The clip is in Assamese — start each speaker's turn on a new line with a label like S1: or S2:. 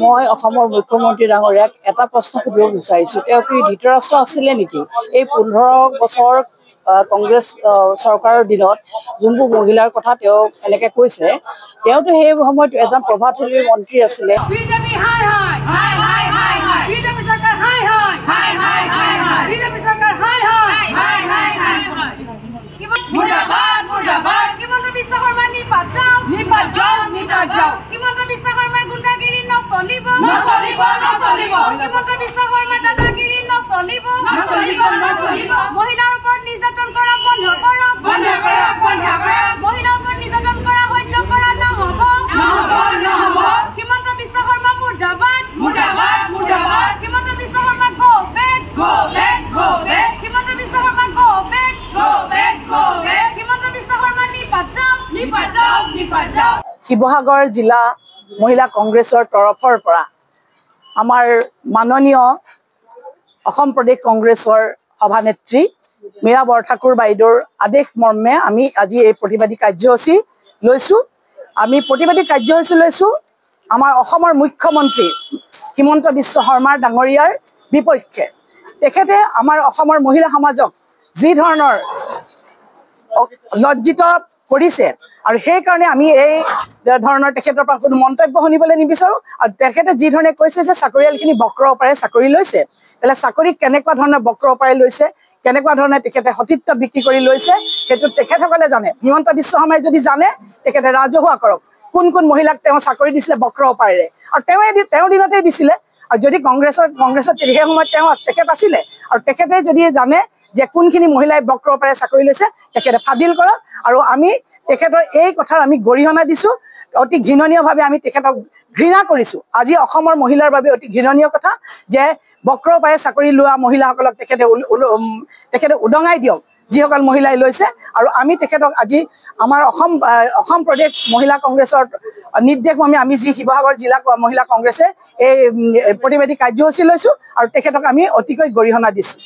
S1: মই অসমৰ মুখ্যমন্ত্ৰী ডাঙৰীয়াক এটা প্ৰশ্ন সুধিব বিচাৰিছোঁ। তেওঁ কি ধৃতৰাষ্ট্ৰ আছিলে নেকি? এই 15 বছৰ কংগ্ৰেছ চৰকাৰৰ দিনত যোনবোৰ মহিলাৰ কথা তেওঁ এনেকৈ কৈছে, তেওঁতো সেই সময়ত এজন প্ৰভাৱশালী মন্ত্ৰী আছিলে।
S2: মহিলাৰ ওপৰত নিৰ্যাতন কৰা বন্ধ কৰক, মহিলাৰ ওপৰত নিৰ্যাতন কৰা সহ্য কৰা নহ'ব। হিমন্ত বিশ্ব শৰ্মা মুৰ্দাবাদ, Himanta Biswa Sarma go back, Himanta Biswa Sarma go back, Himanta Biswa Sarma নিপাত যাওক।
S1: শিৱসাগৰ জিলা মহিলা কংগ্ৰেছৰ তৰফৰ পৰা আমাৰ মাননীয় অসম প্ৰদেশ কংগ্ৰেছৰ সভানেত্ৰী মীৰা বৰঠাকুৰ বাইদেউৰ আদেশ মৰ্মে আমি আজি এই প্ৰতিবাদী কাৰ্যসূচী লৈছোঁ। আমাৰ অসমৰ মুখ্যমন্ত্ৰী হিমন্ত বিশ্ব শৰ্মা ডাঙৰীয়াৰ বিপক্ষে। তেখেতে আমাৰ অসমৰ মহিলা সমাজক যি ধৰণৰ লজ্জিত কৰিছে, আৰু সেইকাৰণে আমি এই ধৰণৰ তেখেতৰ পৰা কোনো মন্তব্য শুনিবলৈ নিবিচাৰোঁ। আৰু তেখেতে যি ধৰণে কৈছে যে চাকৰিয়ালখিনি বক্ৰ অপাৰে চাকৰি লৈছে, তেতিয়াহ'লে চাকৰি কেনেকুৱা ধৰণে বক্ৰ অপাৰে লৈছে, কেনেকুৱা ধৰণে তেখেতে সতীত্ব বিক্ৰী কৰি লৈছে, সেইটো তেখেতসকলে জানে। হিমন্ত বিশ্ব শৰ্মাই যদি জানে, তেখেতে ৰাজহুৱা কৰক কোন কোন মহিলাক তেওঁ চাকৰি দিছিলে বক্ৰ অপাৰেৰে, আৰু তেওঁৰ দিনতেই দিছিলে। আৰু যদি কংগ্ৰেছত সেই সময়ত তেখেত আছিলে, আৰু তেখেতে যদি জানে যে কোনখিনি মহিলাই বক্ৰ অপাৰে চাকৰি লৈছে, তেখেতে ফাদিল কৰক। আৰু আমি তেখেতৰ এই কথাৰ আমি গৰিহণা দিছোঁ। অতি ঘৃণনীয়ভাৱে আমি তেখেতক ঘৃণা কৰিছোঁ। আজি অসমৰ মহিলাৰ বাবে অতি ঘৃণনীয় কথা যে বক্ৰ অপাৰে চাকৰি লোৱা মহিলাসকলক তেখেতে উদঙাই দিয়ক, যিসকল মহিলাই লৈছে। আৰু আমি তেখেতক আজি আমাৰ অসম প্ৰদেশ মহিলা কংগ্ৰেছৰ নিৰ্দেশ মৰ্মে আমি যি শিৱসাগৰ জিলা মহিলা কংগ্ৰেছে এই প্ৰতিবাদী কাৰ্যসূচী লৈছোঁ, আৰু তেখেতক আমি অতিকৈ গৰিহণা দিছোঁ।